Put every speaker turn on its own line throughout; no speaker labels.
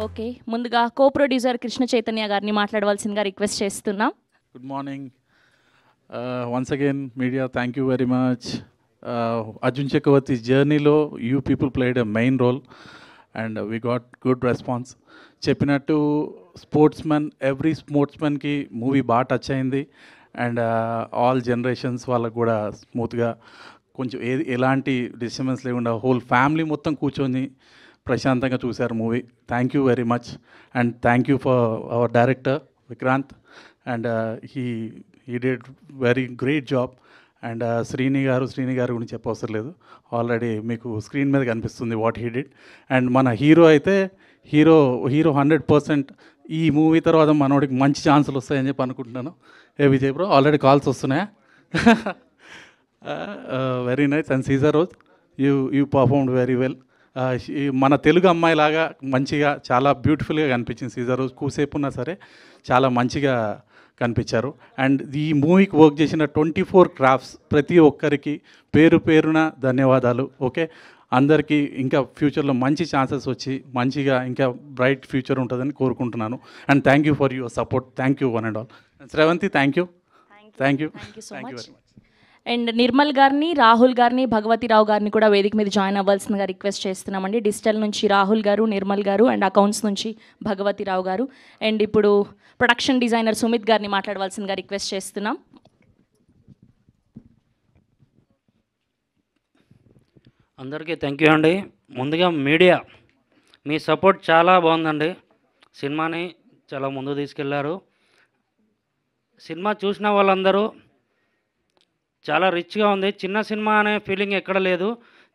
Okay. ముందుగా co producer Krishna Chaitanya గారిని మాట్లాడవలసిందిగా రిక్వెస్ట్ చేస్తున్నాం.
Good morning. Once again, media, thank you very much. Arjun Chakravarti's journey lo, you people played a main role and we got good response. చెప్పినట్టు sportsmen every స్పోర్ట్స్మెన్కి movie బాగా touch అయింది and all generations వాళ్ళకు కూడా స్మూత్గా కొంచెం ఎలాంటి disturbance లేకుండా whole family మొత్తం కూర్చొని ప్రశాంతంగా చూశారు movie. Thank you very much and thank you for hour director Vikrant and he did very great job. And Srini గారు గురించి చెప్పవసరం లేదు, ఆల్రెడీ మీకు స్క్రీన్ మీద కనిపిస్తుంది వాట్ హీ డిడ్. అండ్ మన హీరో అయితే హీరో 100% ఈ మూవీ తర్వాత మనోడికి మంచి ఛాన్సులు వస్తాయని చెప్పి అనుకుంటున్నాను. విజయ్ బ్రో ఆల్రెడీ కాల్స్ వస్తున్నాయా? Very nice. And Caesar Rose you performed very well. మన తెలుగు అమ్మాయిలాగా మంచిగా చాలా బ్యూటిఫుల్గా కనిపించింది సీజర్ రోజ్. కూసేపు ఉన్నా సరే చాలా మంచిగా కనిపించారు. అండ్ ఈ మూవీకి వర్క్ చేసిన 24 క్రాఫ్ట్స్ ప్రతి ఒక్కరికి పేరు పేరున ధన్యవాదాలు. ఓకే, అందరికీ ఇంకా ఫ్యూచర్లో మంచి ఛాన్సెస్ వచ్చి మంచిగా ఇంకా బ్రైట్ ఫ్యూచర్ ఉంటుందని కోరుకుంటున్నాను. And thank you for your support. Thank you one and all. Sravanthi thank you
so much. And Nirmal గారిని, రాహుల్ గారిని, భగవతిరావు గారిని కూడా వేదిక మీద జాయిన్ అవ్వాల్సిందిగా రిక్వెస్ట్ చేస్తున్నామండి. డిజిటల్ నుంచి రాహుల్ గారు, నిర్మల్ గారు, అండ్ అకౌంట్స్ నుంచి భగవతిరావు గారు. అండ్ ఇప్పుడు ప్రొడక్షన్ డిజైనర్ సుమిత్ గారిని మాట్లాడవలసిందిగా రిక్వెస్ట్ చేస్తున్నాం.
అందరికీ థ్యాంక్ యూ అండి. ముందుగా మీడియా మీ సపోర్ట్ చాలా బాగుందండి. సినిమాని చాలా ముందు తీసుకెళ్లారు. సినిమా చూసిన వాళ్ళందరూ చాలా రిచ్గా ఉంది. చిన్న సినిమా అనే ఫీలింగ్ ఎక్కడ లేదు,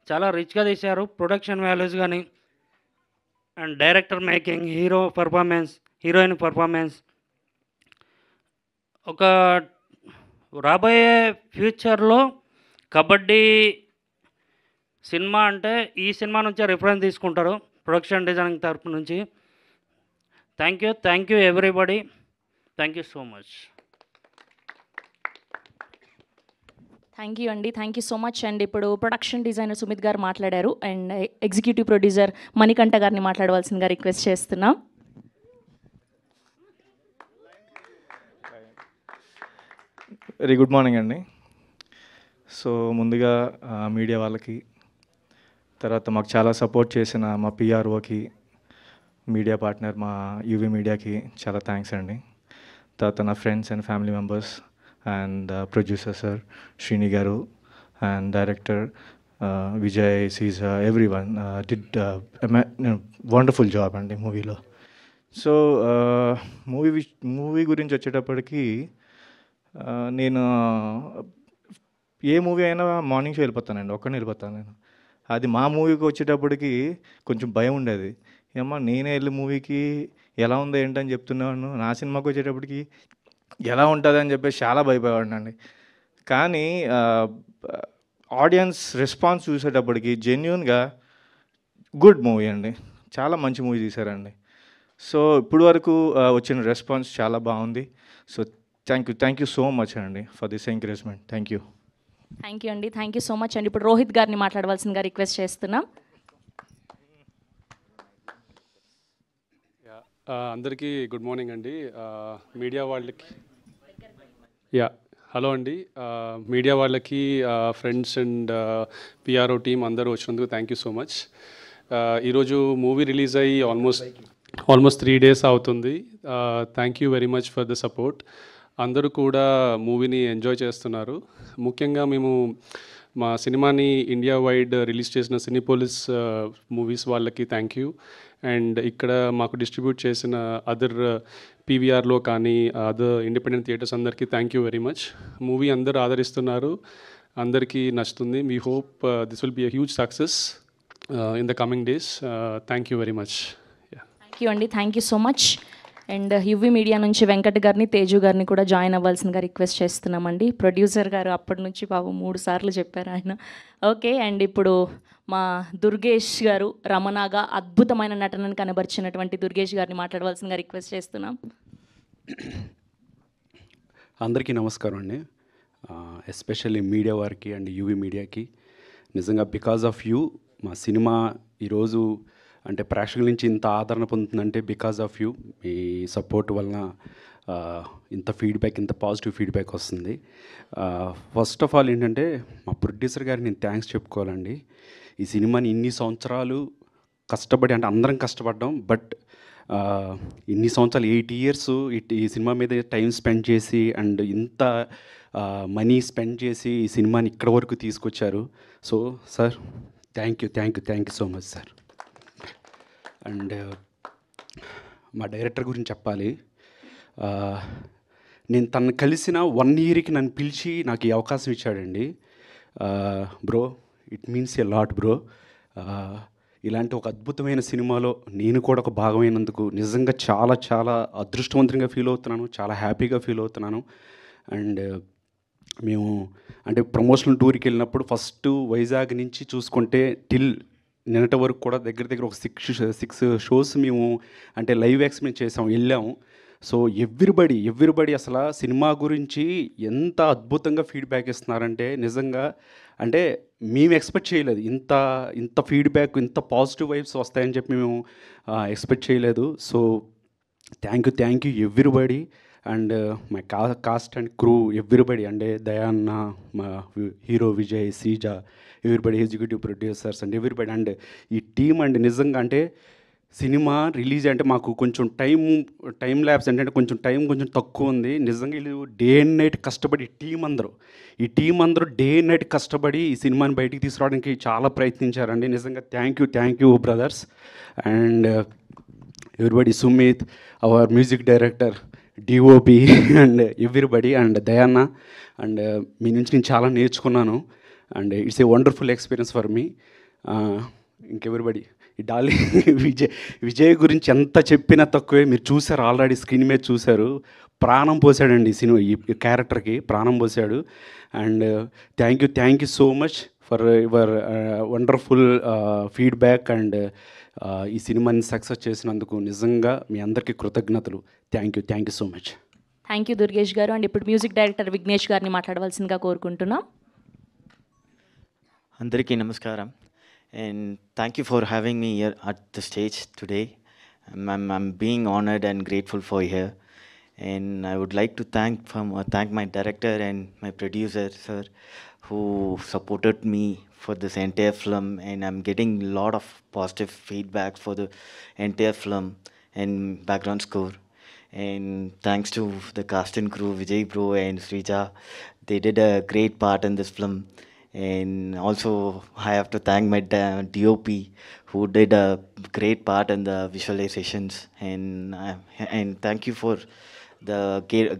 చాలా రిచ్గా తీశారు. ప్రొడక్షన్ వాల్యూస్ కానీ and director making, hero performance, heroine performance, ఒక రాబోయే ఫ్యూచర్లో కబడ్డీ సినిమా అంటే ఈ సినిమా నుంచే రిఫరెన్స్ తీసుకుంటారు ప్రొడక్షన్ డిజైనింగ్ తరపు నుంచి. Thank you everybody. Thank you so much.
Thank you so much. And ఇప్పుడు ప్రొడక్షన్ డిజైనర్ సుమిత్ గారు మాట్లాడారు. అండ్ ఎగ్జిక్యూటివ్ ప్రొడ్యూసర్ మణికంఠ గారిని మాట్లాడవలసిందిగా రిక్వెస్ట్ చేస్తున్నాం.
వెరీ గుడ్ మార్నింగ్ అండి. సో ముందుగా మీడియా వాళ్ళకి, తర్వాత మాకు చాలా సపోర్ట్ చేసిన మా పిఆర్ఓకి, మీడియా పార్ట్నర్ మా యూవీ మీడియాకి చాలా థ్యాంక్స్ అండి. తర్వాత నా friends and family members and producer sir Srini గారు and director Vijay, Seeja, everyone did wonderful job అండి మూవీలో. సో మూవీ గురించి వచ్చేటప్పటికి నేను ఏ మూవీ అయినా మార్నింగ్ షో వెళ్ళిపోతానండి, ఒక్కడిని వెళ్ళిపోతాను నేను. అది మా మూవీకి వచ్చేటప్పటికి కొంచెం భయం ఉండేది. ఏమో నేనే వెళ్ళి మూవీకి ఎలా ఉందో ఏంటని చెప్తున్నాను, నా సినిమాకి వచ్చేటప్పటికి ఎలా ఉంటుంది అని చెప్పేసి చాలా భయపడేవాడినండి. కానీ ఆడియన్స్ రెస్పాన్స్ చూసేటప్పటికి జెన్యూన్గా గుడ్ మూవీ అండి, చాలా మంచి మూవీ తీశారండి. సో ఇప్పుడు వరకు వచ్చిన రెస్పాన్స్ చాలా బాగుంది. So thank you so much అండి for this encouragement. Thank you
thank you so much. And ఇప్పుడు రోహిత్ గారిని మాట్లాడవలసిందిగా రిక్వెస్ట్ చేస్తున్నాం.
అందరికీ గుడ్ మార్నింగ్ అండి. మీడియా వాళ్ళకి హలో అండి. మీడియా వాళ్ళకి, ఫ్రెండ్స్ అండ్ పిఆర్ఓ టీమ్ అందరూ వచ్చినందుకు థ్యాంక్ యూ సో మచ్. ఈరోజు మూవీ రిలీజ్ అయ్యి ఆల్మోస్ట్ 3 days అవుతుంది. Thank you very much for the support. అందరూ కూడా మూవీని ఎంజాయ్ చేస్తున్నారు. ముఖ్యంగా మేము మా సినిమాని ఇండియా వైడ్ రిలీజ్ చేసిన సినిపోలిస్ మూవీస్ వాళ్ళకి థ్యాంక్ యూ. అండ్ ఇక్కడ మాకు డిస్ట్రిబ్యూట్ చేసిన అదర్ పీవీఆర్లో కానీ అదర్ ఇండిపెండెంట్ థియేటర్స్ అందరికీ thank you very much. Movie అందరూ ఆదరిస్తున్నారు, అందరికీ నచ్చుతుంది. We hope this will be a huge success in the coming days. Thank you very much.
Thank you so much. And UV media నుంచి వెంకట్ గారిని, తేజు గారిని కూడా join అవ్వాల్సిందిగా request చేస్తున్నామండి. ప్రొడ్యూసర్ గారు అప్పటి నుంచి పాపం 3 సార్లు చెప్పారు ఆయన. ఓకే, అండ్ ఇప్పుడు మా దుర్గేష్ గారు, రమణగా అద్భుతమైన నటనను కనబరిచినటువంటి దుర్గేష్ గారిని మాట్లాడవలసిందిగా రిక్వెస్ట్ చేస్తున్నాం.
అందరికీ నమస్కారం అండి. ఎస్పెషల్లీ మీడియా వారికి అండ్ యూవీ మీడియాకి నిజంగా బికాజ్ ఆఫ్ యూ మా సినిమా ఈరోజు అంటే ప్రేక్షకుల నుంచి ఇంత ఆదరణ పొందుతుందంటే బికాజ్ ఆఫ్ యూ, మీ సపోర్ట్ వలన ఇంత ఫీడ్బ్యాక్, ఇంత పాజిటివ్ ఫీడ్బ్యాక్ వస్తుంది. ఫస్ట్ ఆఫ్ ఆల్ ఏంటంటే మా ప్రొడ్యూసర్ గారికి నేను థ్యాంక్స్ చెప్పుకోవాలండి. ఈ సినిమాని ఇన్ని సంవత్సరాలు కష్టపడి, అంటే అందరం కష్టపడ్డాం, బట్ ఇన్ని సంవత్సరాలు 8 years ఈ సినిమా మీద టైం స్పెండ్ చేసి అండ్ ఇంత మనీ స్పెండ్ చేసి ఈ సినిమాని ఇక్కడ వరకు తీసుకొచ్చారు. So sir thank you so much sir. And మా డైరెక్టర్ గురించి చెప్పాలి. నేను తను కలిసిన 1 yearకి నన్ను పిలిచి నాకు ఈ అవకాశం ఇచ్చాడండి. Bro, it means a lot bro. ఇలాంటి ఒక అద్భుతమైన సినిమాలో నేను కూడా ఒక భాగమైనందుకు నిజంగా చాలా చాలా అదృష్టవంతంగా ఫీల్ అవుతున్నాను, చాలా హ్యాపీగా ఫీల్ అవుతున్నాను. అండ్ మేము అంటే ప్రమోషనల్ టూర్కి వెళ్ళినప్పుడు ఫస్ట్ వైజాగ్ నుంచి చూసుకుంటే టిల్ నిన్నటి వరకు కూడా దగ్గర దగ్గర ఒక 6 shows మేము అంటే లైవ్ ఎక్స్పీరియన్స్ చేసాం, వెళ్ళాము. సో ఎవ్రీబడి అసలు సినిమా గురించి ఎంత అద్భుతంగా ఫీడ్బ్యాక్ ఇస్తున్నారంటే నిజంగా అంటే మేము ఎక్స్పెక్ట్ చేయలేదు ఇంత ఫీడ్బ్యాక్, ఇంత పాజిటివ్ వైబ్స్ వస్తాయని చెప్పి మేము ఎక్స్పెక్ట్ చేయలేదు. So thank you everybody. And my cast and crew everybody, అంటే దయాన్న, మా hero Vijay, Sreeja, everybody, executive producers and everybody. And ఈ టీమ్ అండ్ నిజంగా అంటే సినిమా రిలీజ్ అంటే మాకు కొంచెం టైం ల్యాబ్స్ అంటే కొంచెం తక్కువ ఉంది. నిజంగా వీళ్ళు డే అండ్ నైట్ కష్టపడి ఈ టీం అందరూ డే అండ్ నైట్ కష్టపడి ఈ సినిమాని బయటికి తీసుకురావడానికి చాలా ప్రయత్నించారండి. నిజంగా thank you brothers. And everybody, Sumit, our music director, DOP and everybody, and దయాన్న. అండ్ మీ నుంచి నేను చాలా నేర్చుకున్నాను. And it's a wonderful experience for me. ఇంకెవరిబడి, ఈ డాలి విజయ్ గురించి ఎంత చెప్పినా తక్కువే. మీరు చూసారు, ఆల్రెడీ స్క్రీన్ మీద చూశారు. ప్రాణం పోసాడండి ఈ క్యారెక్టర్కి, ప్రాణం పోసాడు. And thank you so much for your wonderful feedback. And ఈ సినిమాని సక్సెస్ చేసినందుకు నిజంగా మీ అందరికీ కృతజ్ఞతలు. Thank you so much.
Thank you Durgesh గారు. అండ్ ఇప్పుడు మ్యూజిక్ డైరెక్టర్ విఘ్నేష్ గారిని మాట్లాడవలసిందిగా కోరుకుంటున్నాం.
అందరికీ నమస్కారం. And thank you for having me here at the stage today. I'm being honored and grateful for here. And I would like to thank my director and my producer, sir, who supported me for this entire film. And I'm getting a lot of positive feedback for the entire film and background score. And thanks to the cast and crew, Vijay bro and Srija, they did a great part in this film. And also I have to thank my DOP who did a great part in the visualizations. And thank you for the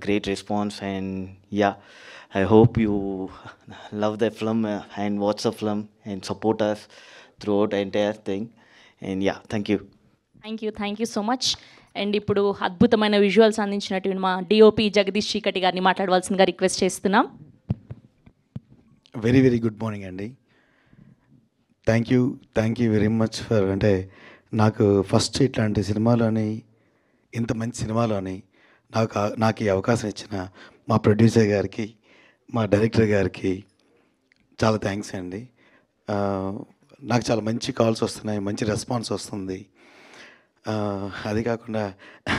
great response. And yeah, I hope you love the film and watch the film and support us throughout the entire thing. And yeah, thank you.
Thank you so much. And ఇప్పుడు అద్భుతమైన visuals అందించినటువంటి మా DOP Jagadish చీకటి గారిని మాట్లాడవలసిందిగా request చేస్తున్నాం.
Very good morning అండి. Thank you very much for, అంటే నాకు ఫస్ట్ ఇట్లాంటి సినిమాలోని, ఇంత మంచి సినిమాలోని నాకు ఈ అవకాశం ఇచ్చిన మా ప్రొడ్యూసర్ గారికి, మా డైరెక్టర్ గారికి చాలా థ్యాంక్స్ అండి. నాకు చాలా మంచి కాల్స్ వస్తున్నాయి, మంచి రెస్పాన్స్ వస్తుంది. అది కాకుండా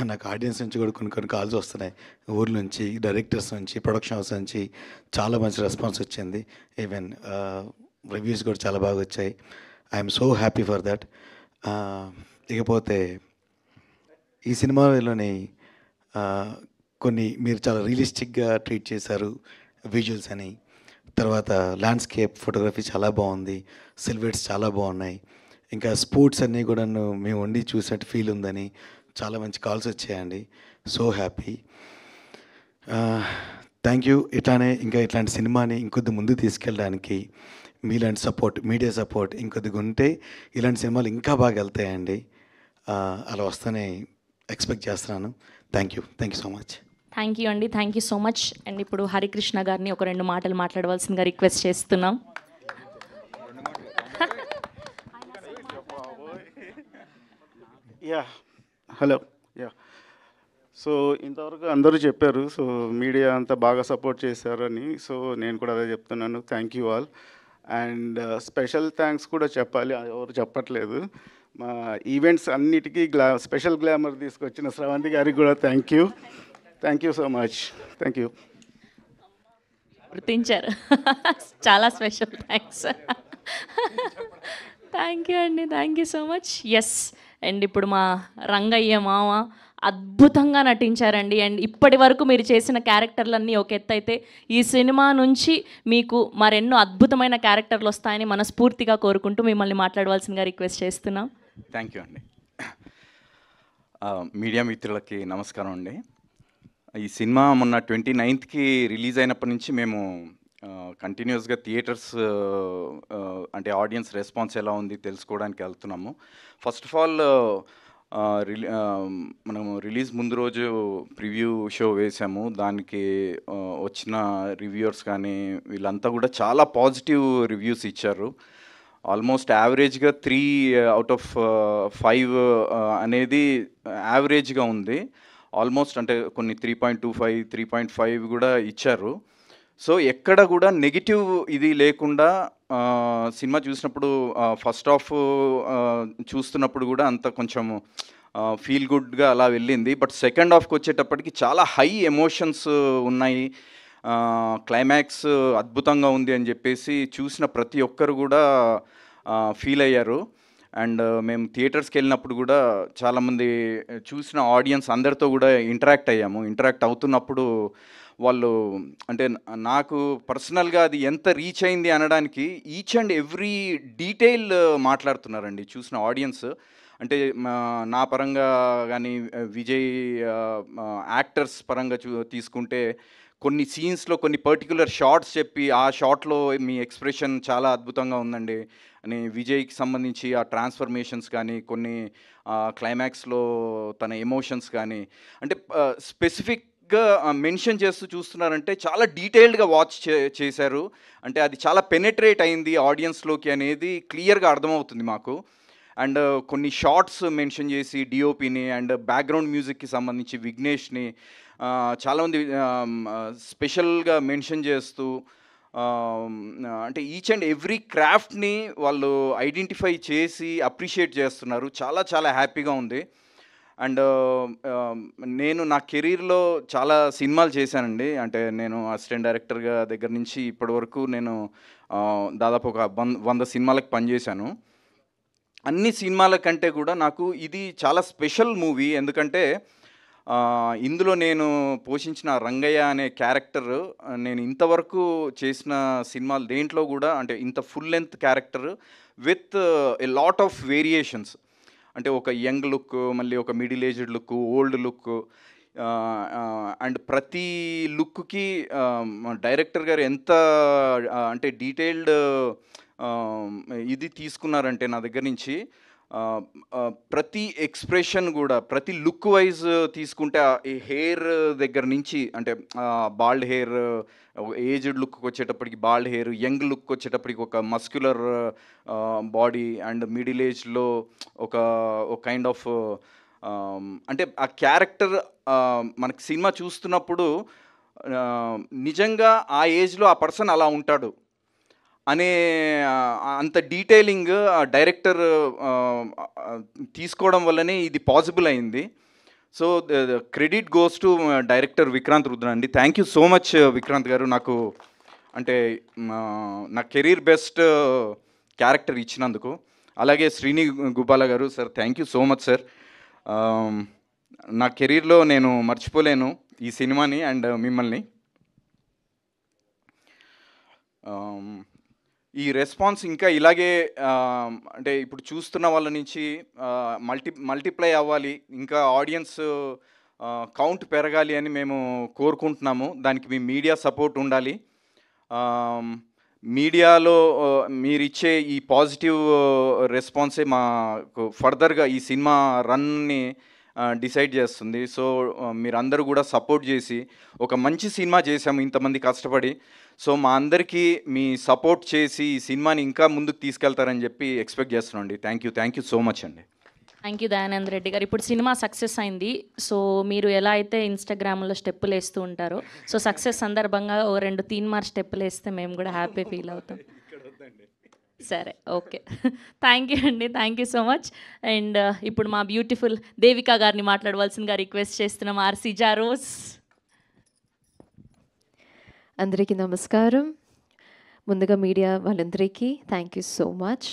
నాకు ఆడియన్స్ నుంచి కూడా కొన్ని కాల్స్ వస్తున్నాయి, ఊర్ల నుంచి, డైరెక్టర్స్ నుంచి, ప్రొడక్షన్ హౌస్ నుంచి చాలా మంచి రెస్పాన్స్ వచ్చింది. ఈవెన్ రివ్యూస్ కూడా చాలా బాగా వచ్చాయి. I'm so happy for that. ఇకపోతే ఈ సినిమాలోని కొన్ని మీరు చాలా రియలిస్టిక్గా ట్రీట్ చేశారు విజువల్స్ అని. తర్వాత ల్యాండ్స్కేప్ ఫోటోగ్రఫీ చాలా బాగుంది, సిల్వేట్స్ చాలా బాగున్నాయి. ఇంకా స్పోర్ట్స్ అన్నీ కూడా మేము ఉండి చూసినట్టు ఫీల్ ఉందని చాలా మంచి కాల్స్ వచ్చాయండి. So happy. Thank you. ఇట్లాంటి సినిమాని ఇంకొద్ది ముందుకు తీసుకెళ్ళడానికి మీలాంటి సపోర్ట్, మీడియా సపోర్ట్ ఇంకొద్దిగా ఉంటే ఇలాంటి సినిమాలు ఇంకా బాగా వెళ్తాయండి. అలా వస్తేనే ఎక్స్పెక్ట్ చేస్తున్నాను. Thank you so much.
Thank you so much. And ఇప్పుడు హరికృష్ణ గారిని ఒక 2 మాటలు మాట్లాడవలసిందిగా రిక్వెస్ట్ చేస్తున్నాం.
హలో. సో ఇంతవరకు అందరూ చెప్పారు, సో మీడియా అంతా బాగా సపోర్ట్ చేశారని. సో నేను కూడా అదే చెప్తున్నాను, thank you all. And special thanks కూడా చెప్పాలి, అది ఎవరు చెప్పట్లేదు. మా ఈవెంట్స్ అన్నిటికీ స్పెషల్ గ్లామర్ తీసుకొచ్చిన స్రవంతి గారికి కూడా thank you so much. Thank you.
గుర్తించారు. చాలా స్పెషల్ థ్యాంక్స్. థ్యాంక్ యూ అండి, thank you so much. Yes, and ఇప్పుడు మా రంగయ్య మామ అద్భుతంగా నటించారండి. అండ్ ఇప్పటి వరకు మీరు చేసిన క్యారెక్టర్లన్నీ ఒక ఎత్తు అయితే, ఈ సినిమా నుంచి మీకు మరెన్నో అద్భుతమైన క్యారెక్టర్లు వస్తాయని మనస్ఫూర్తిగా కోరుకుంటూ మిమ్మల్ని మాట్లాడవలసిందిగా రిక్వెస్ట్ చేస్తున్నాం.
థ్యాంక్ యూ అండి. మీడియా మిత్రులకి నమస్కారం అండి. ఈ సినిమా మొన్న 29th రిలీజ్ అయినప్పటి నుంచి మేము కంటిన్యూస్గా థియేటర్స్ అంటే ఆడియన్స్ రెస్పాన్స్ ఎలా ఉంది తెలుసుకోవడానికి వెళ్తున్నాము. ఫస్ట్ ఆఫ్ ఆల్ మనము రిలీజ్ ముందు రోజు ప్రివ్యూ షో వేసాము. దానికి వచ్చిన రివ్యూవర్స్ కానీ వీళ్ళంతా కూడా చాలా పాజిటివ్ రివ్యూస్ ఇచ్చారు. ఆల్మోస్ట్ యావరేజ్గా 3/5 అనేది యావరేజ్గా ఉంది. ఆల్మోస్ట్ అంటే కొన్ని 3.25, 3.5 కూడా ఇచ్చారు. సో ఎక్కడ కూడా నెగిటివ్ ఇది లేకుండా సినిమా చూసినప్పుడు ఫస్ట్ హాఫ్ చూస్తున్నప్పుడు కూడా అంత కొంచెం ఫీల్ గుడ్గా అలా వెళ్ళింది. బట్ సెకండ్ హాఫ్కి వచ్చేటప్పటికి చాలా హై ఎమోషన్స్ ఉన్నాయి. క్లైమాక్స్ అద్భుతంగా ఉంది అని చెప్పేసి చూసిన ప్రతి ఒక్కరు కూడా ఫీల్ అయ్యారు. అండ్ మేము థియేటర్స్కి వెళ్ళినప్పుడు కూడా చాలామంది చూసిన ఆడియన్స్ అందరితో కూడా ఇంటరాక్ట్ అవుతున్నప్పుడు వాళ్ళు అంటే నాకు పర్సనల్గా అది ఎంత రీచ్ అయింది అనడానికి ఈచ్ అండ్ ఎవ్రీ డీటెయిల్ మాట్లాడుతున్నారండి చూసిన ఆడియన్స్. అంటే నా పరంగా కానీ విజయ్ యాక్టర్స్ పరంగా తీసుకుంటే కొన్ని సీన్స్లో కొన్ని పర్టికులర్ షార్ట్స్ చెప్పి ఆ షార్ట్లో మీ ఎక్స్ప్రెషన్ చాలా అద్భుతంగా ఉందండి అని, విజయ్కి సంబంధించి ఆ ట్రాన్స్ఫర్మేషన్స్ కానీ కొన్ని క్లైమాక్స్లో తన ఎమోషన్స్ కానీ అంటే స్పెసిఫిక్గా మెన్షన్ చేస్తూ చూస్తున్నారంటే చాలా డీటెయిల్డ్గా వాచ్ చేశారు. అంటే అది చాలా పెనెట్రేట్ అయింది ఆడియన్స్లోకి అనేది క్లియర్గా అర్థమవుతుంది మాకు. అండ్ కొన్ని షార్ట్స్ మెన్షన్ చేసి డిఓపిని అండ్ బ్యాక్గ్రౌండ్ మ్యూజిక్కి సంబంధించి విఘ్నేష్ని చాలామంది స్పెషల్గా మెన్షన్ చేస్తూ అంటే ఈచ్ అండ్ ఎవ్రీ క్రాఫ్ట్ని వాళ్ళు ఐడెంటిఫై చేసి అప్రిషియేట్ చేస్తున్నారు. చాలా చాలా హ్యాపీగా ఉంది. అండ్ నేను నా కెరీర్లో చాలా సినిమాలు చేశానండి. అంటే నేను అసిస్టెంట్ డైరెక్టర్గా దగ్గర నుంచి ఇప్పటి వరకు నేను దాదాపు ఒక 100 సినిమాలకు పనిచేశాను. అన్ని సినిమాల కంటే కూడా నాకు ఇది చాలా స్పెషల్ మూవీ. ఎందుకంటే ఇందులో నేను పోషించిన రంగయ్య అనే క్యారెక్టర్ నేను ఇంతవరకు చేసిన సినిమాలు దేంట్లో కూడా అంటే ఇంత full length character with a lot of variations. అంటే ఒక యంగ్ లుక్, మళ్ళీ ఒక middle aged look, old look, and ప్రతి లుక్కి డైరెక్టర్ గారు ఎంత అంటే డీటెయిల్డ్ ఇది తీసుకున్నారంటే నా దగ్గర నుంచి ప్రతి ఎక్స్ప్రెషన్ కూడా ప్రతి లుక్ వైజ్ తీసుకుంటే ఈ హెయిర్ దగ్గర నుంచి అంటే బాల్డ్ హెయిర్, ఏజ్డ్ లుక్కి వచ్చేటప్పటికి బాల్డ్ హెయిర్, యంగ్ లుక్ వచ్చేటప్పటికి ఒక మస్క్యులర్ బాడీ, అండ్ మిడిల్ ఏజ్లో ఒక కైండ్ ఆఫ్ అంటే ఆ క్యారెక్టర్ మనకి సినిమా చూస్తున్నప్పుడు నిజంగా ఆ ఏజ్లో ఆ పర్సన్ అలా ఉంటాడు అనే అంత డీటెయిలింగ్ డైరెక్టర్ తీసుకోవడం వల్లనే ఇది పాసిబుల్ అయింది. So credit goes to director Vikrant Rudra అండి. Thank you so much Vikrant గారు. నాకు అంటే నా కెరీర్ బెస్ట్ క్యారెక్టర్ ఇచ్చినందుకు. అలాగే శ్రీని గుబాల గారు, sir thank you so much sir. నా కెరీర్లో నేను మర్చిపోలేను ఈ సినిమాని అండ్ మిమ్మల్ని. ఈ రెస్పాన్స్ ఇంకా ఇలాగే అంటే ఇప్పుడు చూస్తున్న వాళ్ళ నుంచి మల్టిప్లై అవ్వాలి, ఇంకా ఆడియన్స్ కౌంట్ పెరగాలి అని మేము కోరుకుంటున్నాము. దానికి మీ మీడియా సపోర్ట్ ఉండాలి. మీడియాలో మీరిచ్చే ఈ పాజిటివ్ రెస్పాన్సే మాకు ఫర్దర్గా ఈ సినిమా రన్ని డిసైడ్ చేస్తుంది. సో మీరందరూ కూడా సపోర్ట్ చేసి ఒక మంచి సినిమా చేశాము ఇంతమంది కష్టపడి. సో మా అందరికీ మీ సపోర్ట్ చేసి ఈ సినిమాని ఇంకా ముందుకు తీసుకెళ్తారని చెప్పి ఎక్స్పెక్ట్ చేస్తున్నాండి. థ్యాంక్ యూ సో మచ్ అండి.
థ్యాంక్ యూ దయానంద్ రెడ్డి గారు. ఇప్పుడు సినిమా సక్సెస్ అయింది. సో మీరు ఎలా అయితే ఇన్స్టాగ్రామ్లో స్టెప్పులు వేస్తూ ఉంటారో, సో సక్సెస్ సందర్భంగా ఓ 2 తీన్మార్ స్టెప్పులు వేస్తే మేము కూడా హ్యాపీ ఫీల్ అవుతాం. సరే, ఓకే. థ్యాంక్ యూ అండి, thank you so much. And ఇప్పుడు మా బ్యూటిఫుల్ దేవిక గారిని మాట్లాడవలసిందిగా రిక్వెస్ట్ చేస్తున్నాం. ఆర్సీ జారోస్.
అందరికీ నమస్కారం. ముందుగా మీడియా వాళ్ళందరికీ థ్యాంక్ యూ సో మచ్.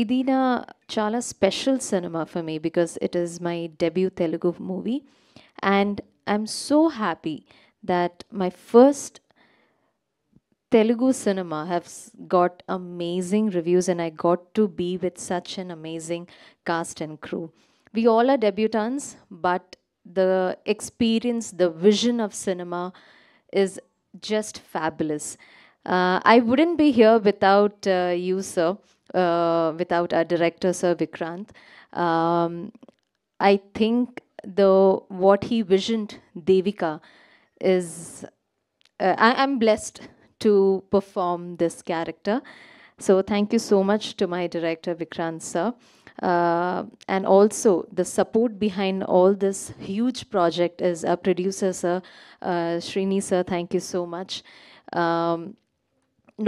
ఇది నా చాలా special cinema for me because it is my debut Telugu movie and I'm so happy that my first Telugu cinema has got amazing reviews and I got to be with such an amazing cast and crew. We all are debutants, but the experience, the vision of cinema is just fabulous. I wouldn't be here without you, sir, without our director, Sir Vikrant. I think what he visioned, Devika, is I'm blessed to perform this character. So thank you so much to my director Vikrant sir, and also the support behind all this huge project is our producer sir, Srini sir. Thank you so much.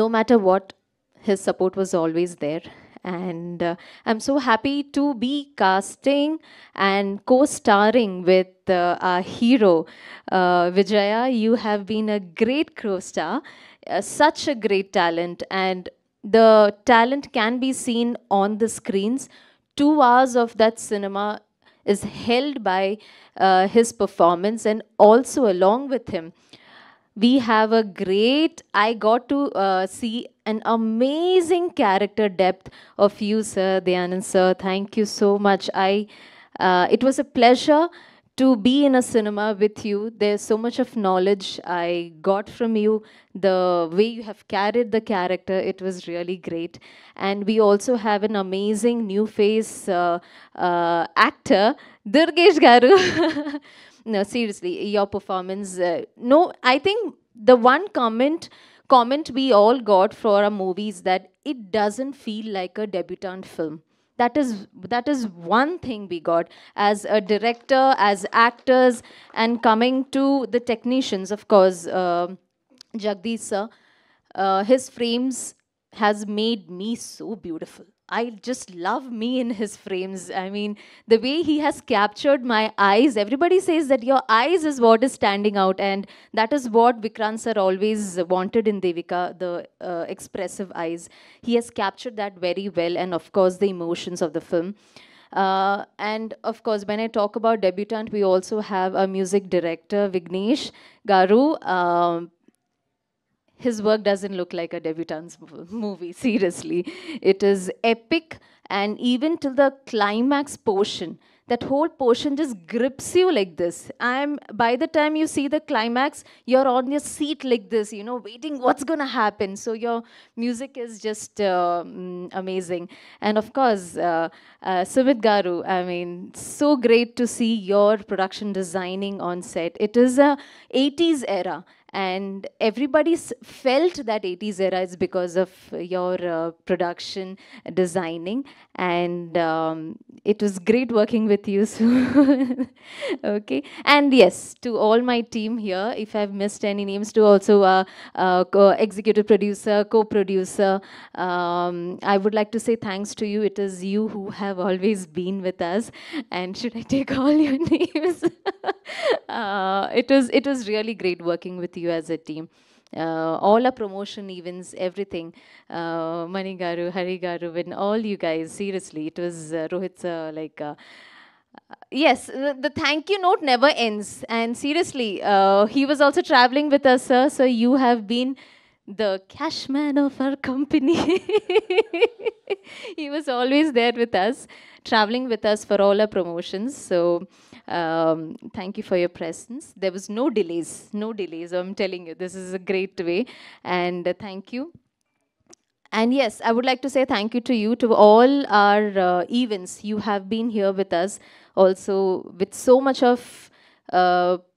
No matter what, his support was always there. And I'm so happy to be casting and co-starring with our hero Vijaya. You have been a great co-star, such a great talent, and the talent can be seen on the screens. 2 hours of that cinema is held by his performance, and also along with him we have a great, I got to see an amazing character depth of you, sir, Dayanand sir. Thank you so much. It was a pleasure to be in a cinema with you. There's so much of knowledge I got from you. The way you have carried the character, it was really great. And we also have an amazing new face actor, Durgesh Garu. No, seriously, your performance. No, I think the one comment we all got for our movie is that it doesn't feel like a debutante film. That is one thing we got as a director, as actors, and coming to the technicians, of course, Jagdish sir, his frames has made me so beautiful. I just love me in his frames. I mean, the way he has captured my eyes. Everybody says that your eyes is what is standing out, and that is what Vikrant sir always wanted in Devika, the expressive eyes. He has captured that very well, and of course the emotions of the film. And of course, when I talk about debutant, we also have a music director, Vignesh Garu. His work doesn't look like a debutante's movie, seriously. It is epic, and even till the climax portion, that whole portion just grips you like this. By the time you see the climax, you're on your seat like this, you know, waiting what's gonna happen. So your music is just amazing. And of course, Sumit Garu, I mean, so great to see your production designing on set. It is a 80s era. And everybody felt that 80s era is because of your production designing, and it was great working with you. So okay, and yes, to all my team here, if I've missed any names, to also executive producer, co-producer, I would like to say thanks to you. It is you who have always been with us. And should I take all your names? It was really great working with you as a team. All our promotion events, everything, Mani Garu, Hari Garu, and all you guys, seriously, it was Rohit sir, like, yes, the thank you note never ends. And seriously, he was also traveling with us, sir, so you have been the cash man of our company. He was always there with us, traveling with us for all our promotions. So thank you for your presence. There was no delays. I'm telling you, this is a great way. And thank you. And yes, I would like to say thank you to you, to all our events. You have been here with us also with so much of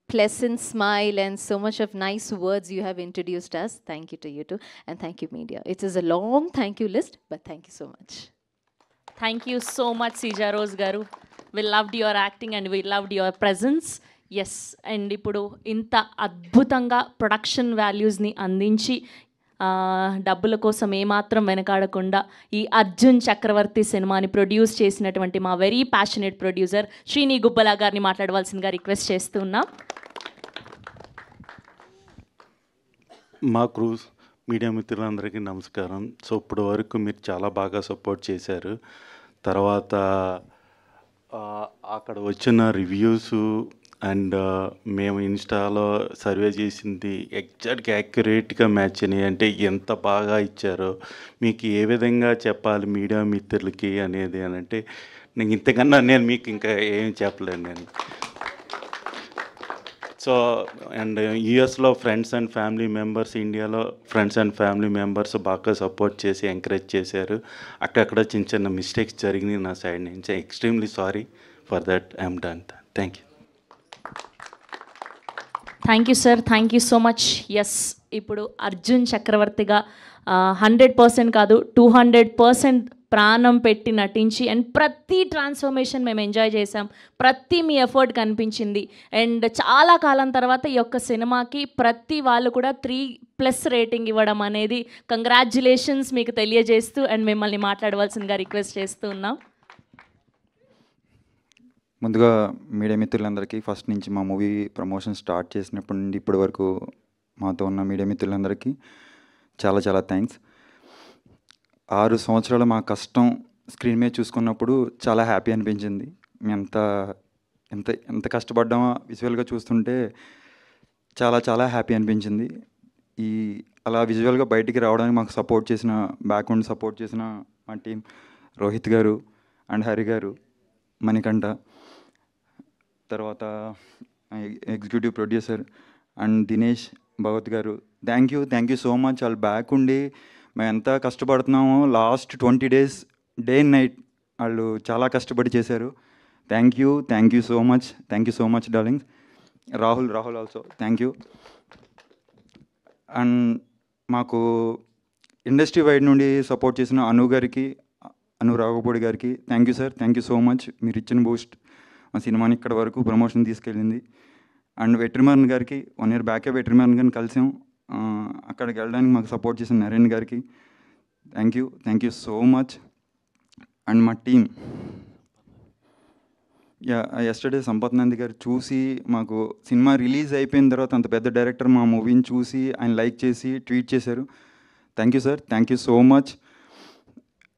pleasant smile and so much of nice words you have introduced us. Thank you to you too. And thank you, media. It is a long thank you list, but thank you so much.
Thank you so much, Sija Rose Garu. We loved your acting and we loved your presence. Yes, and ఇప్పుడు ఇంత అద్భుతంగా production వాల్యూస్ని అందించి డబ్బుల కోసం ఏమాత్రం వెనకాడకుండా ఈ అర్జున్ చక్రవర్తి సినిమాని ప్రొడ్యూస్ చేసినటువంటి మా వెరీ ప్యాషనేట్ ప్రొడ్యూసర్ శ్రీని గుబ్బలా గారిని మాట్లాడవలసిందిగా రిక్వెస్ట్ చేస్తున్నాం.
మా క్రూజ్ మీడియా మిత్రులందరికీ నమస్కారం. సో ఇప్పటి వరకు మీరు చాలా బాగా సపోర్ట్ చేశారు. తర్వాత అక్కడ వచ్చిన రివ్యూస్ అండ్ మేము ఇన్స్టాలో సర్వే చేసింది ఎగ్జాక్ట్గా యాక్యురేట్గా మ్యాచ్ అయినాయి. అంటే ఎంత బాగా ఇచ్చారో మీకు ఏ విధంగా చెప్పాలి మీడియా మిత్రులకి అనేది అని అంటే నేను ఇంతకన్నా నేను మీకు ఇంకా ఏం చెప్పలేను నేను. సో అండ్ యూఎస్లో ఫ్రెండ్స్ అండ్ ఫ్యామిలీ మెంబర్స్, ఇండియాలో ఫ్రెండ్స్ అండ్ ఫ్యామిలీ మెంబర్స్ బాగా సపోర్ట్ చేసి ఎంకరేజ్ చేశారు. అక్కడక్కడ చిన్న చిన్న మిస్టేక్స్ జరిగినాయి నా సైడ్ నుంచి. Extremely sorry for that. I'm done. Thank you.
Thank you sir, thank you so much. Yes, ఇప్పుడు అర్జున్ చక్రవర్తిగా 100% కాదు 200% ప్రాణం పెట్టి నటించి అండ్ ప్రతి ట్రాన్స్ఫర్మేషన్ మేము ఎంజాయ్ చేసాం, ప్రతి మీ ఎఫర్ట్ కనిపించింది. అండ్ చాలా కాలం తర్వాత ఈ యొక్క సినిమాకి ప్రతి వాళ్ళు కూడా 3+ రేటింగ్ ఇవ్వడం అనేది కంగ్రాచ్యులేషన్స్ మీకు తెలియజేస్తూ అండ్ మిమ్మల్ని మాట్లాడవలసిందిగా రిక్వెస్ట్ చేస్తూ ఉన్నాం.
ముందుగా మీడియా మిత్రులందరికీ ఫస్ట్ నుంచి మా మూవీ ప్రమోషన్ స్టార్ట్ చేసినప్పటి నుండి ఇప్పటి వరకు మాతో ఉన్న మీడియా మిత్రులందరికీ చాలా చాలా థ్యాంక్స్. 6 సంవత్సరాలు మా కష్టం స్క్రీన్ మీద చూసుకున్నప్పుడు చాలా హ్యాపీ అనిపించింది. మేము ఎంత ఎంత ఎంత కష్టపడ్డామో విజువల్గా చూస్తుంటే చాలా చాలా హ్యాపీ అనిపించింది. అలా విజువల్గా బయటికి రావడానికి మాకు సపోర్ట్ చేసిన, బ్యాక్గ్రౌండ్ సపోర్ట్ చేసిన మా టీం రోహిత్ గారు అండ్ హరి గారు, మణికంఠ, తర్వాత executive producer and Dinesh Bhagavat గారు, థ్యాంక్ యూ సో మచ్. వాళ్ళు బ్యాక్ ఉండి మేము ఎంత కష్టపడుతున్నామో last 20 days day and night వాళ్ళు చాలా కష్టపడి చేశారు. Thank you so much darlings. Rahul also thank you. And మాకు ఇండస్ట్రీ వైడ్ నుండి సపోర్ట్ చేసిన అను గారికి, అను రాఘపూడి గారికి thank you sir, thank you so much. మీరు ఇచ్చిన బూస్ట్ మా సినిమాని ఇక్కడ వరకు ప్రమోషన్ తీసుకెళ్ళింది. అండ్ వెట్రిమారన్ గారికి 1 year బ్యాకే వెట్రిమారన్ గారిని కలిసాం. అక్కడికి వెళ్ళడానికి మాకు సపోర్ట్ చేసిన నరేన్ గారికి thank you so much. And మా టీం ఎస్టర్డే సంపత్ నంది గారు చూసి, మాకు సినిమా రిలీజ్ అయిపోయిన తర్వాత అంత పెద్ద డైరెక్టర్ మా మూవీని చూసి ఆయన లైక్ చేసి ట్వీట్ చేశారు. Thank you sir, thank you so much.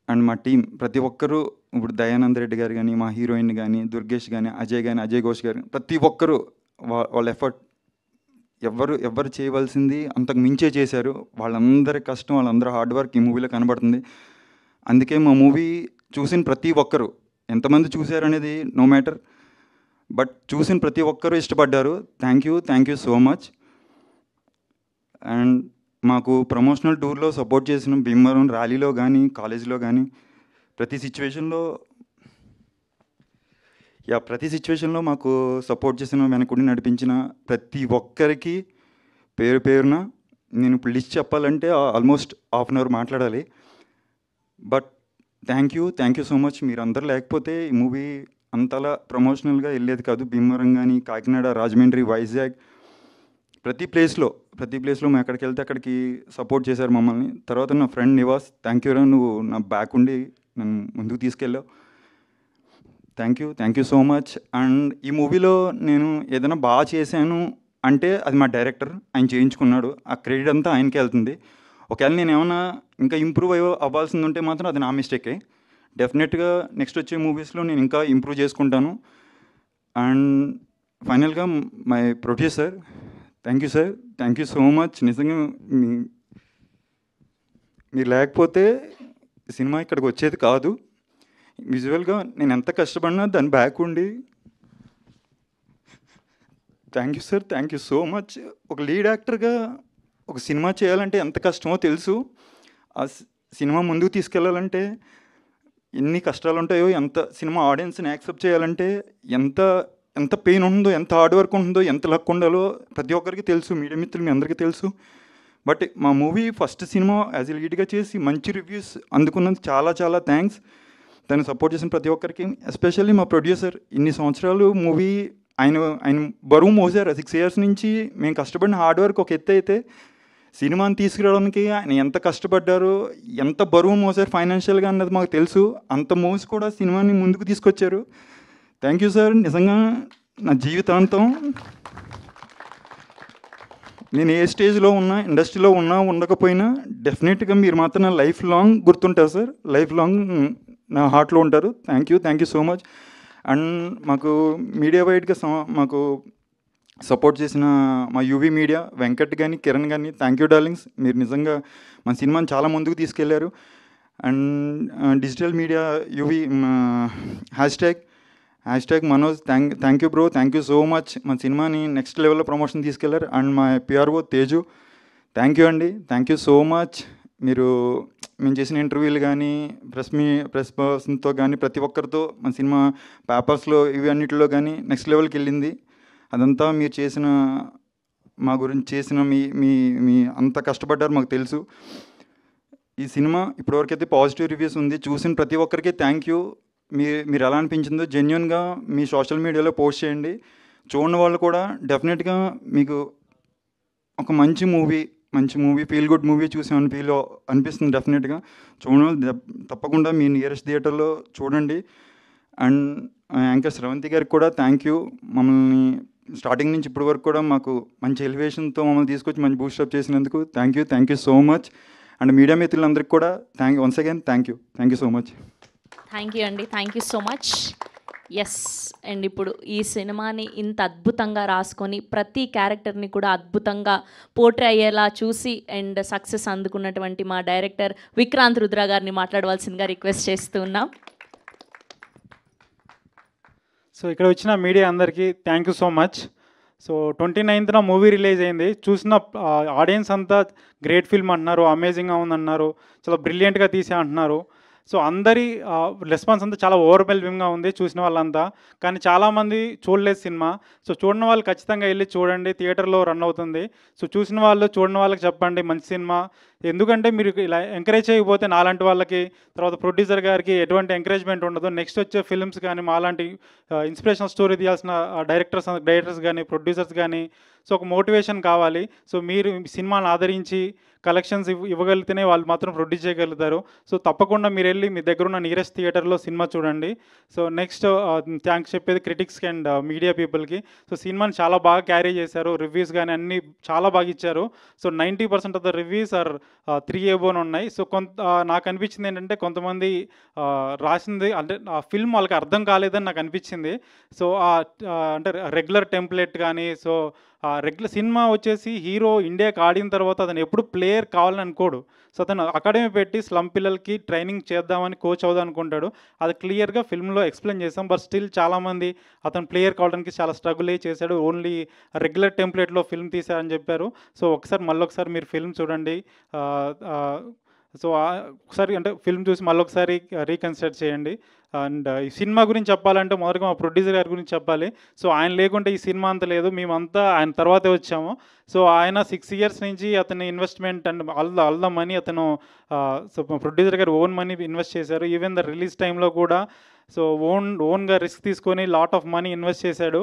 And మా టీం ప్రతి ఒక్కరూ, ఇప్పుడు దయానంద్ రెడ్డి గారు కానీ, మా హీరోయిన్ కానీ, దుర్గేష్ కానీ, అజయ్ ఘోష్ గారు, ప్రతి ఒక్కరూ వాళ్ళ ఎఫర్ట్ ఎవరు చేయవలసింది అంతకు మించే చేశారు. వాళ్ళందరి కష్టం, వాళ్ళందరూ హార్డ్ వర్క్ ఈ మూవీలో కనబడుతుంది. అందుకే మా మూవీ చూసిన ప్రతి ఒక్కరు, ఎంతమంది చూశారు అనేది నో మ్యాటర్, బట్ చూసిన ప్రతి ఒక్కరూ ఇష్టపడ్డారు. Thank you so much. And మాకు ప్రమోషనల్ టూర్లో సపోర్ట్ చేసిన భీమవరం ర్యాలీలో కానీ, కాలేజీలో కానీ, ప్రతి సిచ్యువేషన్లో మాకు సపోర్ట్ చేసిన, వెనకుండి నడిపించిన ప్రతి ఒక్కరికి పేరున నేను ఇప్పుడు లిస్ట్ చెప్పాలంటే ఆల్మోస్ట్ 1/2 hour మాట్లాడాలి. But thank you so much. మీరు అందరు లేకపోతే ఈ మూవీ అంతలా ప్రమోషనల్గా వెళ్ళేది కాదు. భీమవరం కానీ, కాకినాడ, రాజమండ్రి, వైజాగ్, ప్రతి ప్లేస్లో మేము ఎక్కడికి వెళ్తే అక్కడికి సపోర్ట్ చేశారు మమ్మల్ని. తర్వాత నా ఫ్రెండ్ నివాస్, థ్యాంక్ యూ రా, నువ్వు నా బ్యాక్ ఉండి నన్ను ముందుకు తీసుకెళ్ళావు. Thank you so much. And ఈ మూవీలో నేను ఏదైనా బాగా చేశాను అంటే అది మా డైరెక్టర్, ఆయన చేయించుకున్నాడు. ఆ క్రెడిట్ అంతా ఆయనకే వెళ్తుంది. ఒకవేళ నేను ఏమైనా ఇంకా ఇంప్రూవ్ అవ్వాల్సింది ఉంటే మాత్రం అది నా మిస్టేకే. డెఫినెట్గా నెక్స్ట్ వచ్చే మూవీస్లో నేను ఇంకా ఇంప్రూవ్ చేసుకుంటాను. అండ్ ఫైనల్గా my producer, thank you sir, thank you so much. నిజంగా మీరు లేకపోతే సినిమా ఇక్కడికి వచ్చేది కాదు. విజువల్గా నేను ఎంత కష్టపడినా దాని బ్యాక్ ఉండి thank you sir, thank you so much. ఒక లీడ్ యాక్టర్గా ఒక సినిమా చేయాలంటే ఎంత కష్టమో తెలుసు. ఆ సినిమా ముందుకు తీసుకెళ్ళాలంటే ఎన్ని కష్టాలు ఉంటాయో, ఎంత సినిమా ఆడియన్స్ని యాక్సెప్ట్ చేయాలంటే ఎంత పెయిన్ ఉంటుందో, ఎంత హార్డ్ వర్క్ ఉంటుందో, ఎంత లక్ ఉండాలో ప్రతి ఒక్కరికి తెలుసు. మీడియా మిత్రులు మీ అందరికీ తెలుసు. బట్ మా movie first cinema as a లీడ్గా చేసి మంచి రివ్యూస్ అందుకున్నందుకు చాలా చాలా థ్యాంక్స్. దాన్ని సపోర్ట్ చేసిన ప్రతి ఒక్కరికి, ఎస్పెషల్లీ మా ప్రొడ్యూసర్. ఇన్ని సంవత్సరాలు మూవీ ఆయన బరువు మోసారు. 6 years నుంచి మేము కష్టపడిన హార్డ్ వర్క్ ఒక ఎత్తు అయితే, సినిమాని తీసుకురావడానికి ఆయన ఎంత కష్టపడ్డారో, ఎంత బరువు మోసారు ఫైనాన్షియల్గా అన్నది మాకు తెలుసు. అంత మోసి కూడా సినిమాని ముందుకు తీసుకొచ్చారు. Thank you sir. నిజంగా నా జీవితాంతం నేను ఏ స్టేజ్లో ఉన్నా, ఇండస్ట్రీలో ఉన్నా ఉండకపోయినా డెఫినెట్గా మీరు మాత్రం నా లైఫ్ లాంగ్ గుర్తుంటారు సార్. లైఫ్ లాంగ్ నా హార్ట్లో ఉంటారు. Thank you so much. And మాకు మీడియా వైడ్గా మాకు సపోర్ట్ చేసిన మా యూవీ మీడియా, వెంకట్ కానీ కిరణ్ కానీ, థ్యాంక్ యూ డార్లింగ్స్. మీరు నిజంగా మన సినిమాని చాలా ముందుకు తీసుకెళ్లారు. And digital media UV hash tag Manoj, thank you bro, thank you so much. మన సినిమాని నెక్స్ట్ లెవెల్లో ప్రమోషన్ తీసుకెళ్లారు. అండ్ మా పిఆర్ఓ తేజు, థ్యాంక్ యూ అండి, థ్యాంక్ యూ సో మచ్. మీరు మేము చేసిన ఇంటర్వ్యూలు కానీ, ప్రెస్ పర్సన్తో కానీ, ప్రతి ఒక్కరితో మన సినిమా పేపర్స్లో ఇవి అన్నిటిలో కానీ నెక్స్ట్ లెవెల్కి వెళ్ళింది. అదంతా మీరు చేసిన, మా గురించి చేసిన మీ అంత కష్టపడ్డారు మాకు తెలుసు. ఈ సినిమా ఇప్పటివరకైతే పాజిటివ్ రివ్యూస్ ఉంది. చూసిన ప్రతి ఒక్కరికి థ్యాంక్ యూ. మీరు ఎలా అనిపించిందో జెన్యున్గా మీ సోషల్ మీడియాలో పోస్ట్ చేయండి. చూడని వాళ్ళు కూడా డెఫినెట్గా మీకు ఒక మంచి మూవీ ఫీల్ గుడ్ మూవీ చూసామని అనిపిస్తుంది. డెఫినెట్గా చూడండి, తప్పకుండా మీ నియరెస్ట్ థియేటర్లో చూడండి. అండ్ యాంకర్ స్రవంతి గారికి కూడా థ్యాంక్ యూ. మమ్మల్ని స్టార్టింగ్ నుంచి ఇప్పటి వరకు కూడా మాకు మంచి ఎలివేషన్తో మమ్మల్ని తీసుకొచ్చి మంచి బూస్టప్ చేసినందుకు thank you so much. And media మిత్రులందరికీ కూడా once again thank you so much.
Thank you అండి, thank you so much. Yes, and ఇప్పుడు ఈ సినిమాని ఇంత అద్భుతంగా రాసుకొని ప్రతి క్యారెక్టర్ని కూడా అద్భుతంగా పోర్ట్రే అయ్యేలా చూసి అండ్ సక్సెస్ అందుకున్నటువంటి మా డైరెక్టర్ విక్రాంత్ రుద్ర గారిని మాట్లాడవలసిందిగా రిక్వెస్ట్ చేస్తూ ఉన్నాం.
సో ఇక్కడ వచ్చిన మీడియా అందరికీ thank you so much. So 29th movie release అయింది. చూసిన ఆడియన్స్ అంతా గ్రేట్ ఫిల్మ్ అంటున్నారు, అమేజింగ్గా ఉందన్నారు, చాలా బ్రిలియంట్గా తీసే అంటున్నారు. సో అందరి రెస్పాన్స్ అంతా చాలా ఓవర్వెల్మింగ్గా ఉంది చూసిన వాళ్ళంతా. కానీ చాలామంది చూడలేదు సినిమా. సో చూడని వాళ్ళు ఖచ్చితంగా వెళ్ళి చూడండి, థియేటర్లో రన్ అవుతుంది. సో చూసిన వాళ్ళు చూడని వాళ్ళకి చెప్పండి మంచి సినిమా. ఎందుకంటే మీరు ఇలా ఎంకరేజ్ చేయకపోతే నాలాంటి వాళ్ళకి, తర్వాత ప్రొడ్యూసర్ గారికి ఎటువంటి ఎంకరేజ్మెంట్ ఉండదు. నెక్స్ట్ వచ్చే ఫిల్మ్స్ కానీ మాలాంటి ఇన్స్పిరేషనల్ స్టోరీ తీయాల్సిన డైరెక్టర్స్ కానీ ప్రొడ్యూసర్స్ కానీ సో ఒక మోటివేషన్ కావాలి. సో మీరు సినిమాని ఆదరించి కలెక్షన్స్ ఇవ్వగలిగితేనే వాళ్ళు మాత్రం ప్రొడ్యూస్ చేయగలుగుతారు. సో తప్పకుండా మీరు వెళ్ళి మీ దగ్గర ఉన్న నియరెస్ట్ థియేటర్లో సినిమా చూడండి. సో నెక్స్ట్ థ్యాంక్స్ చెప్పేది క్రిటిక్స్కి అండ్ మీడియా పీపుల్కి. సో సినిమాని చాలా బాగా క్యారీ చేశారు, రివ్యూస్ కానీ అన్నీ చాలా బాగా ఇచ్చారు. So 90% of the reviews are 3 above ఉన్నాయి. సో నాకు అనిపించింది ఏంటంటే కొంతమంది రాసింది అంటే ఆ ఫిల్మ్ వాళ్ళకి అర్థం కాలేదని నాకు అనిపించింది. సో అంటే రెగ్యులర్ టెంప్లెట్ కానీ, సో రెగ్యులర్ సినిమా వచ్చేసి హీరో ఇండియాకి ఆడిన తర్వాత అతను ఎప్పుడు ప్లేయర్ కావాలని అనుకోడు. సో అతను అకాడమీ పెట్టి స్లమ్ పిల్లలకి ట్రైనింగ్ చేద్దామని కోచ్ అవుదాం అనుకుంటాడు. అది క్లియర్గా ఫిల్మ్లో ఎక్స్ప్లెయిన్ చేస్తాం. బట్ స్టిల్ చాలామంది అతను ప్లేయర్ కావడానికి చాలా స్ట్రగుల్ చేశాడు, ఓన్లీ రెగ్యులర్ టెంప్లెట్లో ఫిల్మ్ తీశారని చెప్పారు. సో మళ్ళొకసారి మీరు ఫిల్మ్ చూడండి. సో ఒకసారి అంటే ఫిల్మ్ చూసి మళ్ళొకసారి రీకన్సిడర్ చేయండి. అండ్ ఈ సినిమా గురించి చెప్పాలంటే మొదటిగా మా ప్రొడ్యూసర్ గారి గురించి చెప్పాలి. సో ఆయన లేకుంటే ఈ సినిమా అంత లేదు, మేమంతా ఆయన తర్వాతే వచ్చాము. సో ఆయన 6 years నుంచి అతని investment and all the money అతను సో ప్రొడ్యూసర్ గారు ఓన్ మనీ ఇన్వెస్ట్ చేశారు. ఈవెన్ ద రిలీజ్ టైంలో కూడా సో ఓన్గా రిస్క్ తీసుకొని లాట్ ఆఫ్ మనీ ఇన్వెస్ట్ చేశాడు.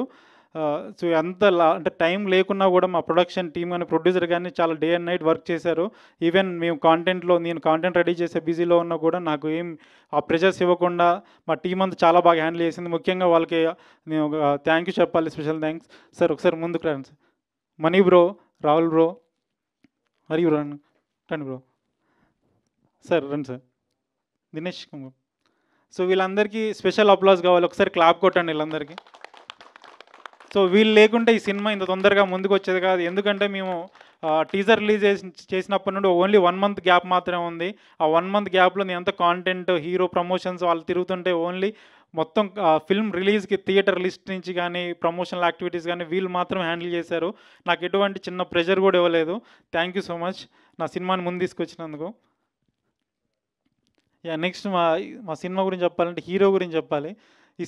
సో అంటే టైం లేకున్నా కూడా మా ప్రొడక్షన్ టీం కానీ ప్రొడ్యూసర్ కానీ చాలా డే అండ్ నైట్ వర్క్ చేశారు. ఈవెన్ మేము నేను కాంటెంట్ రెడీ చేసే బిజీలో ఉన్నా కూడా నాకు ఏం ఆ ప్రెషర్స్ ఇవ్వకుండా మా టీం అంతా చాలా బాగా హ్యాండిల్ చేసింది. ముఖ్యంగా వాళ్ళకి నేను థ్యాంక్ యూ చెప్పాలి, స్పెషల్ థ్యాంక్స్. సార్ ఒకసారి ముందుకు రండి sir. Money bro, Rahul bro, Hari bro, రండి బ్రో, సార్ రండి సార్, దినేష్. సో వీళ్ళందరికీ స్పెషల్ అప్లాస్ కావాలి, ఒకసారి క్లాప్ కొట్టండి వీళ్ళందరికీ. సో వీళ్ళు లేకుంటే ఈ సినిమా ఇంత తొందరగా ముందుకు వచ్చేది కాదు. ఎందుకంటే మేము టీజర్ రిలీజ్ చేసినప్పటి నుండి ఓన్లీ 1 month గ్యాప్ మాత్రమే ఉంది. ఆ 1 month గ్యాప్లో నేను ఎంత కాంటెంట్, హీరో ప్రమోషన్స్ వాళ్ళు తిరుగుతుంటే ఓన్లీ మొత్తం ఫిల్మ్ రిలీజ్కి థియేటర్ లిస్ట్ నుంచి కానీ ప్రమోషనల్ యాక్టివిటీస్ కానీ వీళ్ళు మాత్రం హ్యాండిల్ చేశారు. నాకు ఎటువంటి చిన్న ప్రెషర్ కూడా ఇవ్వలేదు. థ్యాంక్ యూ సో మచ్ నా సినిమాని ముందు తీసుకొచ్చినందుకు. నెక్స్ట్ మా సినిమా గురించి చెప్పాలంటే హీరో గురించి చెప్పాలి. ఈ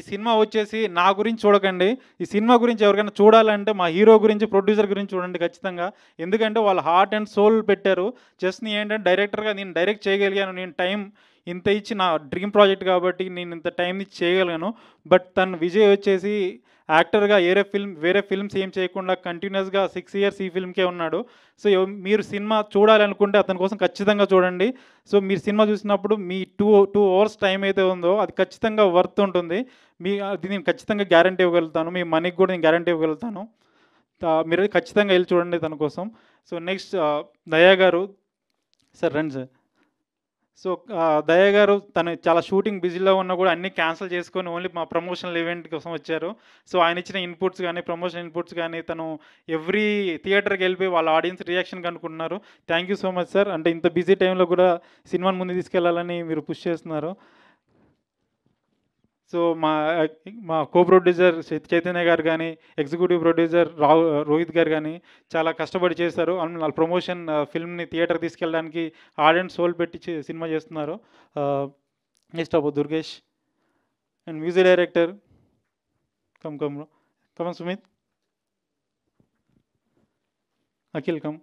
సినిమా వచ్చేసి నా గురించి చూడకండి. ఈ సినిమా గురించి ఎవరికైనా చూడాలంటే మా హీరో గురించి, ప్రొడ్యూసర్ గురించి చూడండి ఖచ్చితంగా. ఎందుకంటే వాళ్ళు హార్ట్ అండ్ సోల్ పెట్టారు. జస్ట్ ఏంటంటే డైరెక్టర్గా నేను డైరెక్ట్ చేయగలిగాను, నేను టైం ఇంత ఇచ్చి నా డ్రీమ్ ప్రాజెక్ట్ కాబట్టి నేను ఇంత టైం ఇచ్చి చేయగలిగాను. బట్ తను విజయ్ వచ్చేసి యాక్టర్గా వేరే ఫిల్మ్స్ ఏం చేయకుండా కంటిన్యూస్గా 6 years ఈ ఫిల్మ్కే ఉన్నాడు. సో మీరు సినిమా చూడాలనుకుంటే అతని కోసం ఖచ్చితంగా చూడండి. సో మీరు సినిమా చూసినప్పుడు మీ 2 hours టైం అయితే ఉందో అది ఖచ్చితంగా వర్త్ ఉంటుంది. అది నేను ఖచ్చితంగా గ్యారంటీ ఇవ్వగలుగుతాను. మీ మనీకి కూడా నేను గ్యారంటీ ఇవ్వగలుగుతాను. మీరు ఖచ్చితంగా వెళ్ళి చూడండి తన కోసం. సో నెక్స్ట్ దయా గారు, సార్ రండి సార్. సో దయా గారు తను చాలా షూటింగ్ బిజీలో ఉన్నా కూడా అన్నీ క్యాన్సిల్ చేసుకొని ఓన్లీ మా ప్రమోషనల్ ఈవెంట్ కోసం వచ్చారు. సో ఆయన ఇచ్చిన ఇన్పుట్స్ కానీ ప్రమోషన్ ఇన్పుట్స్ కానీ తను ఎవ్రీ థియేటర్కి వెళ్ళిపోయి వాళ్ళ ఆడియన్స్ రియాక్షన్ కనుక్కుంటున్నారు. Thank you so much sir. అంటే ఇంత బిజీ టైంలో కూడా సినిమాని ముందు తీసుకెళ్లాలని మీరు పుష్ చేస్తున్నారు. సో మా కో ప్రొడ్యూసర్ చైతన్య గారు కానీ, ఎగ్జిక్యూటివ్ ప్రొడ్యూసర్ రోహిత్ గారు కానీ చాలా కష్టపడి చేస్తారు. వాళ్ళ ప్రమోషన్ ఫిల్మ్ని థియేటర్ తీసుకెళ్ళడానికి ఆడియన్స్ సోల్ పెట్టి సినిమా చేస్తున్నారు. నెక్స్ట్ అబ్బో Durgesh and music director come Sumit, Akhil come.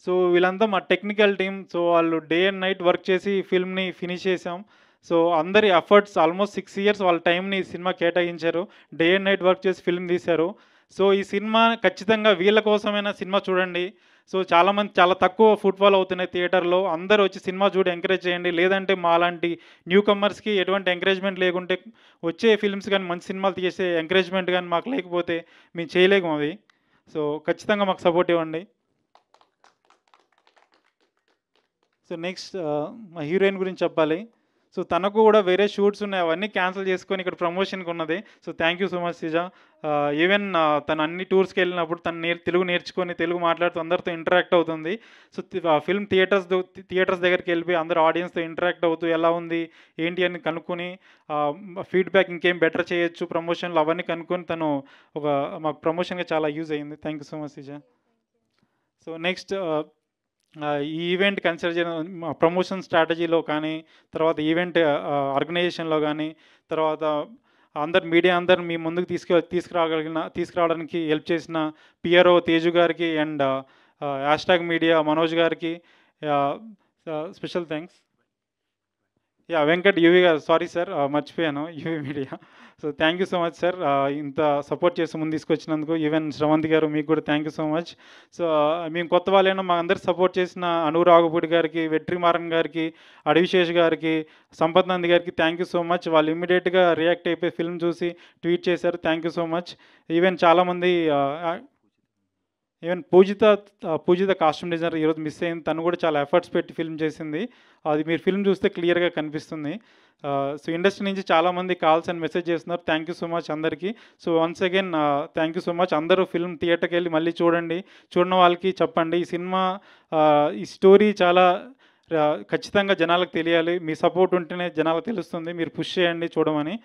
So వీళ్ళంతా మా టెక్నికల్ టీమ్. సో వాళ్ళు డే అండ్ నైట్ వర్క్ చేసి ఫిల్మ్ని ఫినిష్ చేసాం. సో అందరి ఎఫర్ట్స్ ఆల్మోస్ట్ 6 years వాళ్ళ టైంని సినిమా కేటాయించారు. డే అండ్ నైట్ వర్క్ చేసి ఫిల్మ్ తీశారు. సో ఈ సినిమా ఖచ్చితంగా వీళ్ళ కోసమైనా సినిమా చూడండి. సో చాలామంది చాలా తక్కువ ఫుట్ఫాల్ అవుతున్నాయి థియేటర్లో. అందరూ వచ్చి సినిమా చూడి ఎంకరేజ్ చేయండి. లేదంటే మా లాంటి న్యూ కమర్స్కి ఎటువంటి ఎంకరేజ్మెంట్ లేకుంటే వచ్చే ఫిల్మ్స్ కానీ మంచి సినిమాలు తీసే ఎంకరేజ్మెంట్ కానీ మాకు లేకపోతే మేము చేయలేము అవి. సో ఖచ్చితంగా మాకు సపోర్ట్ ఇవ్వండి. సో నెక్స్ట్ మా హీరోయిన్ గురించి చెప్పాలి. సో తనకు కూడా వేరే షూట్స్ ఉన్నాయి, అవన్నీ క్యాన్సిల్ చేసుకొని ఇక్కడ ప్రమోషన్కి ఉన్నది. So thank you so much సిజా. Even తను అన్ని టూర్స్కి వెళ్ళినప్పుడు తను తెలుగు నేర్చుకొని తెలుగు మాట్లాడుతూ అందరితో ఇంటరాక్ట్ అవుతుంది. సో ఫిల్మ్ థియేటర్స్ దగ్గరికి వెళ్ళిపోయి అందరూ ఆడియన్స్తో ఇంటరాక్ట్ అవుతూ ఎలా ఉంది ఏంటి అని కనుక్కొని ఫీడ్బ్యాక్ ఇంకేం బెటర్ చేయొచ్చు ప్రమోషన్లో అవన్నీ కనుక్కొని తను మాకు ప్రమోషన్గా చాలా యూజ్ అయ్యింది. Thank you so much సిజా. So next ఈ ఈవెంట్ కన్సిడర్ చేయడం ప్రమోషన్ స్ట్రాటజీలో కానీ, తర్వాత ఈవెంట్ ఆర్గనైజేషన్లో కానీ, తర్వాత మీడియా అందరు మీ ముందుకు తీసుకురావడానికి హెల్ప్ చేసిన పిఆర్ఓ తేజు గారికి అండ్ #మీడియా మనోజ్ గారికి స్పెషల్ థ్యాంక్స్. వెంకట్ యూవి గారు, సారీ సార్ మర్చిపోయాను, UV media. So thank you so much sir, ఇంత సపోర్ట్ చేసి ముందు తీసుకొచ్చినందుకు. ఈవెన్ శ్రవంతి గారు మీకు కూడా thank you so much. So మేము కొత్త వాళ్ళైనా మా అందరు సపోర్ట్ చేసిన అనురాగపూడి గారికి, వెట్రిమారన్ గారికి, అడవిశేష్ గారికి, సంపత్ నంది గారికి థ్యాంక్ యూ సో మచ్. వాళ్ళు ఇమ్మీడియట్గా రియాక్ట్ అయిపోయి ఫిల్మ్ చూసి ట్వీట్ చేశారు. Thank you so much. Even చాలామంది ఈవెన్ పూజిత కాస్ట్యూమ్ డిజైనర్ ఈరోజు మిస్ అయింది. తను కూడా చాలా ఎఫర్ట్స్ పెట్టి ఫిల్మ్ చేసింది. అది మీరు ఫిల్మ్ చూస్తే క్లియర్గా కనిపిస్తుంది. సో ఇండస్ట్రీ నుంచి చాలామంది కాల్స్ అండ్ మెసేజ్ చేస్తున్నారు. థ్యాంక్ యూ సో మచ్ అందరికీ. So once again thank you so much. అందరూ ఫిల్మ్ థియేటర్కి వెళ్ళి మళ్ళీ చూడండి. చూడని వాళ్ళకి చెప్పండి ఈ సినిమా ఈ స్టోరీ చాలా ఖచ్చితంగా జనాలకు తెలియాలి. మీ సపోర్ట్ ఉంటేనే జనాలకు తెలుస్తుంది. మీరు పుష్ చేయండి చూడమని.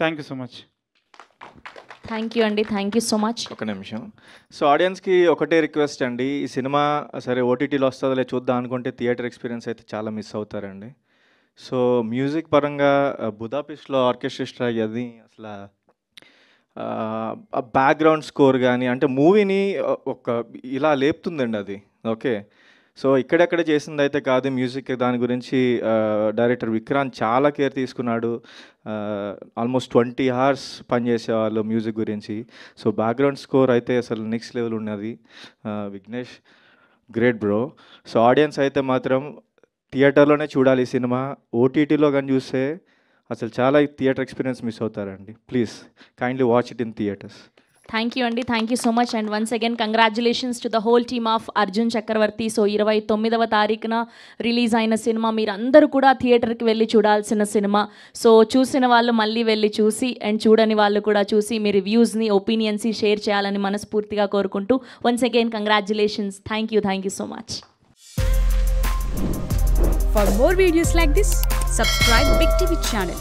Thank you so much.
Thank you అండి. Thank you so much.
ఒక నిమిషం. సో ఆడియన్స్కి ఒకటే రిక్వెస్ట్ అండి, ఈ సినిమా సరే ఓటీటీలో వస్తుందిలే చూద్దాం అనుకుంటే థియేటర్ ఎక్స్పీరియన్స్ అయితే చాలా మిస్ అవుతారండి. సో మ్యూజిక్ పరంగా బుదాపెస్ట్లో ఆర్కెస్ట్రా అది అసలు బ్యాక్గ్రౌండ్ స్కోర్ కానీ అంటే మూవీని ఇలా లేపుతుందండి అది. ఓకే, సో ఇక్కడెక్కడ చేసింది అయితే కాదు మ్యూజిక్. దాని గురించి డైరెక్టర్ విక్రాంత్ చాలా కేర్ తీసుకున్నాడు. ఆల్మోస్ట్ 20 hours పనిచేసేవాళ్ళు మ్యూజిక్ గురించి. సో బ్యాక్గ్రౌండ్ స్కోర్ అయితే అసలు నెక్స్ట్ లెవెల్ ఉన్నది. Vignesh great bro. So audience అయితే మాత్రం థియేటర్లోనే చూడాలి ఈ సినిమా. ఓటీటీలో కానీ చూస్తే అసలు చాలా థియేటర్ ఎక్స్పీరియన్స్ మిస్ అవుతారండి. Please kindly watch it in theatres.
Thank you అండి. Thank you so much. And once again congratulations to the whole team of Arjun Chakravarthy. So 29వ తారీఖున రిలీజ్ అయిన సినిమా మీరందరూ కూడా థియేటర్కి వెళ్ళి చూడాల్సిన సినిమా. సో చూసిన వాళ్ళు మళ్ళీ వెళ్ళి చూసి అండ్ చూడని వాళ్ళు కూడా చూసి మీ రివ్యూస్ని ఒపీనియన్స్ షేర్ చేయాలని మనస్ఫూర్తిగా కోరుకుంటూ once again congratulations. Thank you so much.
For more videos like this, subscribe Big TV channel.